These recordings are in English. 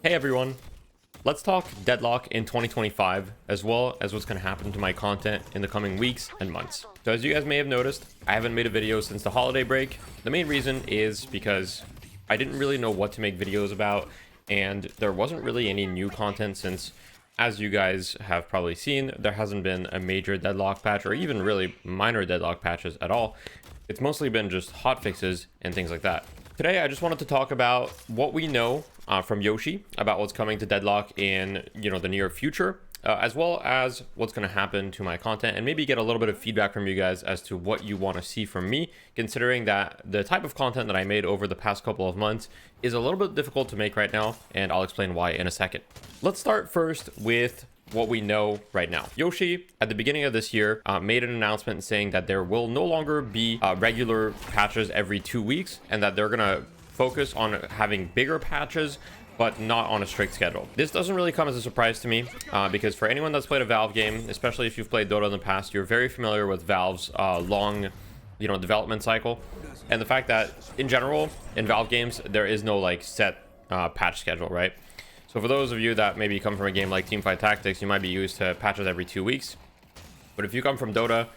Hey everyone, let's talk Deadlock in 2025 as well as what's going to happen to my content in the coming weeks and months. So as you guys may have noticed, I haven't made a video since the holiday break. The main reason is because I didn't really know what to make videos about, and there wasn't really any new content since, as you guys have probably seen, there hasn't been a major Deadlock patch or even really minor Deadlock patches at all. It's mostly been just hotfixes and things like that. Today, I just wanted to talk about what we know from Yoshi about what's coming to Deadlock in, the near future, as well as what's going to happen to my content, and maybe get a little bit of feedback from you guys as to what you want to see from me, considering that the type of content that I made over the past couple of months is a little bit difficult to make right now, and I'll explain why in a second. Let's start first with what we know right now. Yoshi, at the beginning of this year, made an announcement saying that there will no longer be regular patches every 2 weeks, and that they're gonna focus on having bigger patches, but not on a strict schedule. This doesn't really come as a surprise to me, because for anyone that's played a Valve game, especially if you've played Dota in the past, you're very familiar with Valve's long, development cycle, and the fact that in general in Valve games there is no like set patch schedule, right? So for those of you that maybe come from a game like Teamfight Tactics, you might be used to patches every 2 weeks. But if you come from Dota,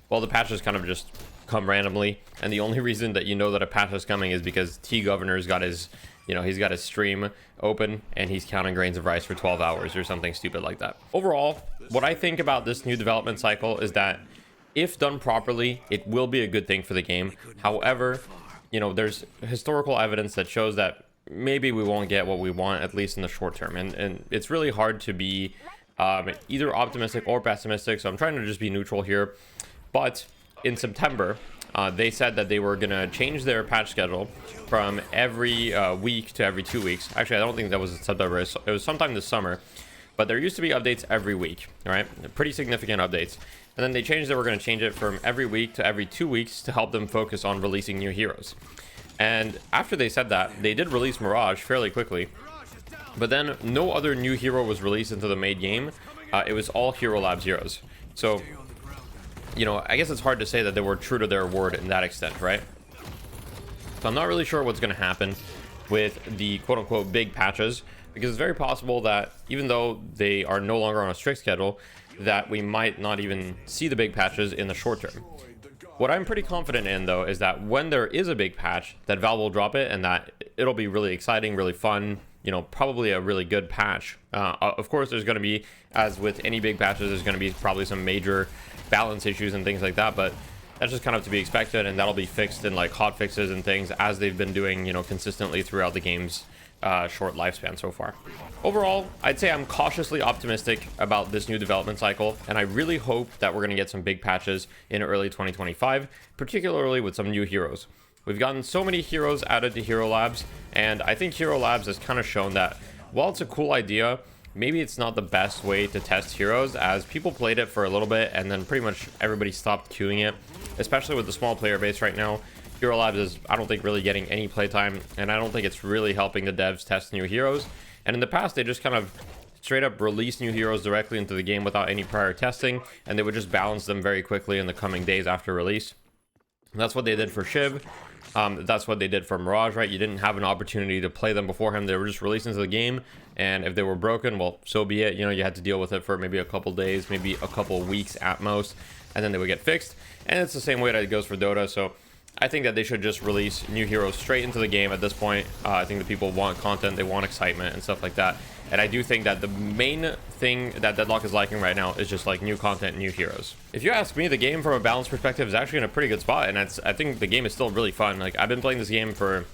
well, the patches kind of just come randomly. And the only reason that you know that a patch is coming is because T-Governor's got his, he's got his stream open and he's counting grains of rice for 12 hours or something stupid like that. Overall, what I think about this new development cycle is that if done properly, it will be a good thing for the game. However, there's historical evidence that shows that maybe we won't get what we want, at least in the short term, and it's really hard to be either optimistic or pessimistic, so I'm trying to just be neutral here. But in September, they said that they were gonna change their patch schedule from every week to every 2 weeks. Actually, I don't think that was in September, it was sometime this summer, but there used to be updates every week. All right, pretty significant updates, and then they changed. They were going to change it from every week to every 2 weeks to help them focus on releasing new heroes. And after they said that, they did release Mirage fairly quickly, but then no other new hero was released into the main game. It was all Hero Labs heroes. So, I guess it's hard to say that they were true to their word in that extent, right? So I'm not really sure what's going to happen with the quote-unquote big patches, because it's very possible that even though they are no longer on a strict schedule, that we might not even see the big patches in the short term. What I'm pretty confident in, though, is that when there is a big patch, that Valve will drop it and that it'll be really exciting, really fun, probably a really good patch. Of course, there's going to be, as with any big patches, there's going to be probably some major balance issues and things like that, but that's just kind of to be expected, and that'll be fixed in like hot fixes and things as they've been doing, consistently throughout the game's short lifespan so far. Overall, I'd say I'm cautiously optimistic about this new development cycle, and I really hope that we're going to get some big patches in early 2025, particularly with some new heroes. We've gotten so many heroes added to Hero Labs, and I think Hero Labs has kind of shown that while it's a cool idea, maybe it's not the best way to test heroes, as people played it for a little bit and then pretty much everybody stopped queuing it, especially with the small player base right now. Hero Labs is, I don't think, really getting any playtime, and I don't think it's really helping the devs test new heroes. And in the past, they just kind of straight up release new heroes directly into the game without any prior testing, and they would just balance them very quickly in the coming days after release. And that's what they did for Shiv. That's what they did for Mirage, right? You didn't have an opportunity to play them beforehand. They were just released into the game, and if they were broken, well, so be it. You had to deal with it for maybe a couple days, maybe a couple weeks at most, and then they would get fixed. And it's the same way that it goes for Dota, so I think that they should just release new heroes straight into the game at this point. I think that people want content, they want excitement and stuff like that. And I do think that the main thing that Deadlock is liking right now is just like new content, new heroes. If you ask me, the game from a balance perspective is actually in a pretty good spot, and I think the game is still really fun. Like, I've been playing this game for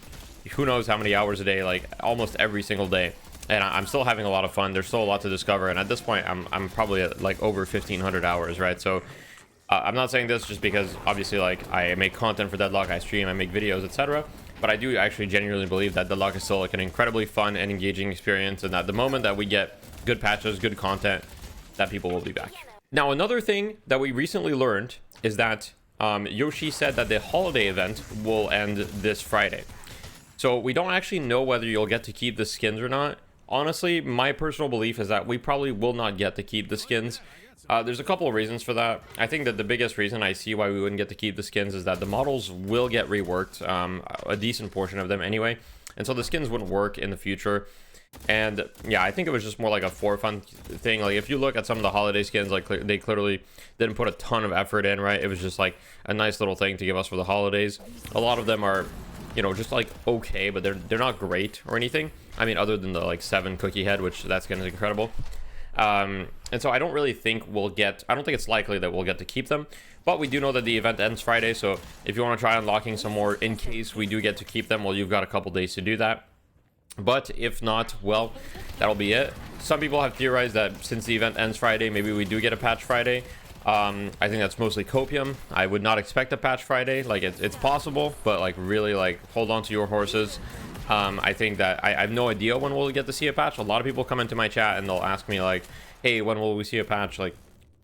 who knows how many hours a day, like almost every single day, and I'm still having a lot of fun. There's still a lot to discover, and at this point I'm probably at like over 1,500 hours, right? So I'm not saying this just because obviously like I make content for Deadlock, I stream, I make videos, etc. But I do actually genuinely believe that Deadlock is still like an incredibly fun and engaging experience, and that the moment that we get good patches, good content, that people will be back. Now, another thing that we recently learned is that Yoshi said that the holiday event will end this Friday. So we don't actually know whether you'll get to keep the skins or not. Honestly, my personal belief is that we probably will not get to keep the skins. There's a couple of reasons for that. I think that the biggest reason I see why we wouldn't get to keep the skins is that the models will get reworked, a decent portion of them anyway, and so the skins wouldn't work in the future. And yeah, I think it was just more like a for fun thing. Like if you look at some of the holiday skins, like they clearly didn't put a ton of effort in, right? It was just like a nice little thing to give us for the holidays. A lot of them are, you know, just like okay, but they're not great or anything. I mean, other than the like 7 cookie head, which that skin is incredible. And so I don't really think I don't think it's likely that we'll get to keep them, but we do know that the event ends Friday. So if you want to try unlocking some more in case we do get to keep them, well, you've got a couple days to do that. But if not, well, that'll be it. Some people have theorized that since the event ends Friday, maybe we do get a patch Friday. I think that's mostly copium. I would not expect a patch Friday. Like it's possible, but like really like hold on to your horses. I think that I have no idea when we'll get to see a patch. A lot of people come into my chat and they'll ask me like, hey, when will we see a patch? Like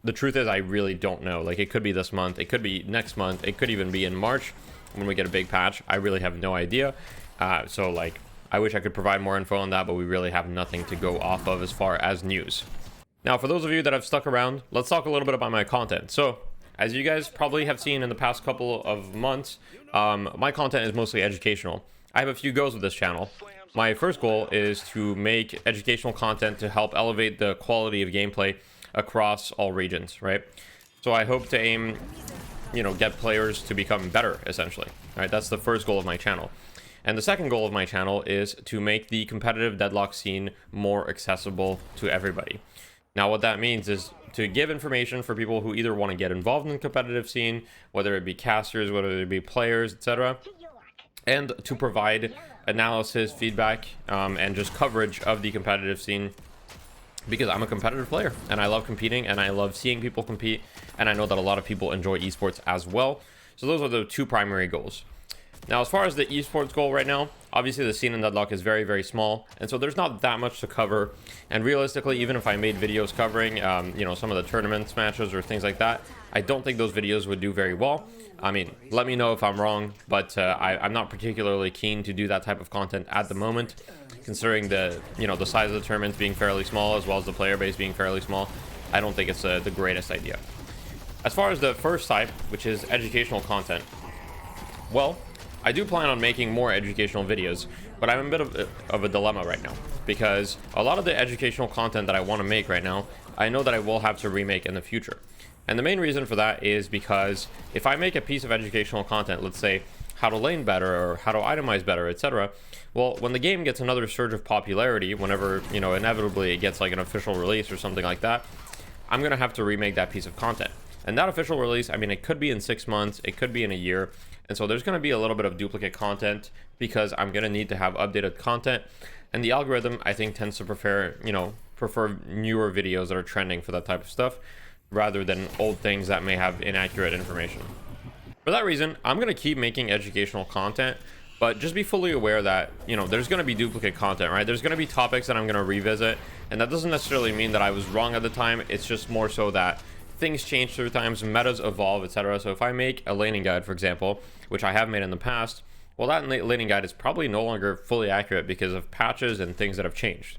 the truth is I really don't know. Like it could be this month, it could be next month, it could even be in March when we get a big patch. I really have no idea. So like I wish I could provide more info on that, but we really have nothing to go off of as far as news. Now, for those of you that have stuck around, let's talk a little bit about my content. So, as you guys probably have seen in the past couple of months, my content is mostly educational. I have a few goals with this channel. My first goal is to make educational content to help elevate the quality of gameplay across all regions, right? So I hope to aim, you know, get players to become better, essentially, right? That's the first goal of my channel. And the second goal of my channel is to make the competitive Deadlock scene more accessible to everybody. Now, what that means is to give information for people who either want to get involved in the competitive scene, whether it be casters, whether it be players, etc., and to provide analysis, feedback, and just coverage of the competitive scene, because I'm a competitive player and I love competing and I love seeing people compete, and I know that a lot of people enjoy esports as well. So those are the two primary goals. Now, as far as the esports goal right now, obviously the scene in Deadlock is very, very small, and so there's not that much to cover. And realistically, even if I made videos covering, you know, some of the tournaments matches or things like that, I don't think those videos would do very well. I mean, let me know if I'm wrong, but I'm not particularly keen to do that type of content at the moment, considering the, you know, the size of the tournaments being fairly small, as well as the player base being fairly small. I don't think it's the greatest idea. As far as the first type, which is educational content, well, I do plan on making more educational videos, but I'm in a bit of a dilemma right now, because a lot of the educational content that I want to make right now, I know that I will have to remake in the future. And the main reason for that is because if I make a piece of educational content, let's say how to lane better or how to itemize better, etc., well, when the game gets another surge of popularity, whenever, you know, inevitably it gets like an official release or something like that, I'm going to have to remake that piece of content. And that official release, I mean, it could be in 6 months, it could be in a year. And so there's going to be a little bit of duplicate content because I'm going to need to have updated content. And the algorithm, I think, tends to prefer newer videos that are trending for that type of stuff rather than old things that may have inaccurate information. For that reason, I'm going to keep making educational content, but just be fully aware that, you know, there's going to be duplicate content, right? There's going to be topics that I'm going to revisit. And that doesn't necessarily mean that I was wrong at the time. It's just more so that things change through times, metas evolve, etc. So if I make a laning guide, for example, which I have made in the past, well, that laning guide is probably no longer fully accurate because of patches and things that have changed.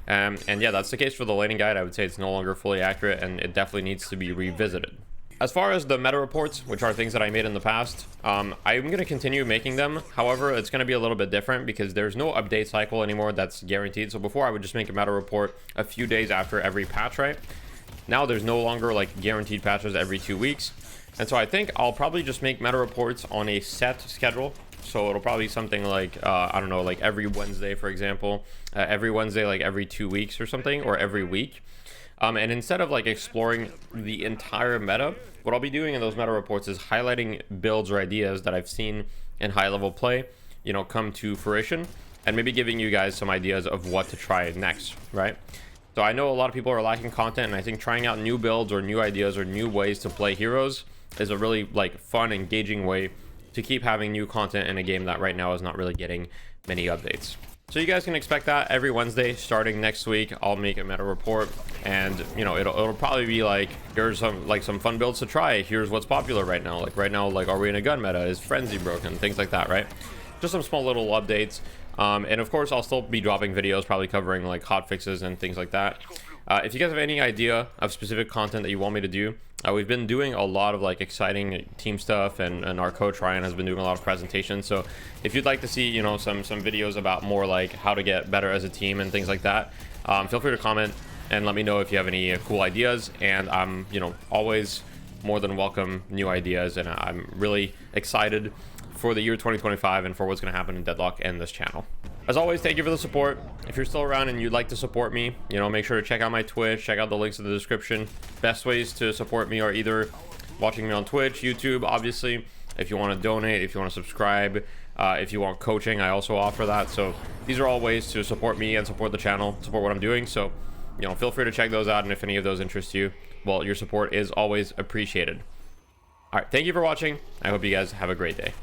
And yeah, that's the case for the laning guide. I would say it's no longer fully accurate and it definitely needs to be revisited. As far as the meta reports, which are things that I made in the past, I'm going to continue making them. However, it's going to be a little bit different because there's no update cycle anymore that's guaranteed. So before, I would just make a meta report a few days after every patch, right? Now there's no longer like guaranteed patches every 2 weeks. And so I think I'll probably just make meta reports on a set schedule. So it'll probably be something like, I don't know, like every Wednesday, for example, every Wednesday, like every 2 weeks or something, or every week. And instead of like exploring the entire meta, what I'll be doing in those meta reports is highlighting builds or ideas that I've seen in high level play, you know, come to fruition, and maybe giving you guys some ideas of what to try next, right? So I know a lot of people are lacking content, and I think trying out new builds or new ideas or new ways to play heroes is a really like fun, engaging way to keep having new content in a game that right now is not really getting many updates. So you guys can expect that every Wednesday starting next week. I'll make a meta report, and you know, it'll probably be like, here's some fun builds to try, here's what's popular right now, like are we in a gun meta, is frenzy broken, things like that, right? Just some small little updates. And of course, I'll still be dropping videos, probably covering like hot fixes and things like that. If you guys have any idea of specific content that you want me to do, we've been doing a lot of like exciting team stuff, and our coach Ryan has been doing a lot of presentations. So if you'd like to see, you know, some videos about more like how to get better as a team and things like that, feel free to comment and let me know if you have any cool ideas. And I'm, you know, always more than welcome new ideas, and I'm really excited for the year 2025 and for what's going to happen in Deadlock and this channel. As always, thank you for the support. If you're still around and you'd like to support me, you know, make sure to check out my Twitch, check out the links in the description. Best ways to support me are either watching me on Twitch, YouTube, obviously. If you want to donate, if you want to subscribe, if you want coaching, I also offer that. So these are all ways to support me and support the channel, support what I'm doing. So, you know, feel free to check those out. And if any of those interest you, well, your support is always appreciated. All right, thank you for watching. I hope you guys have a great day.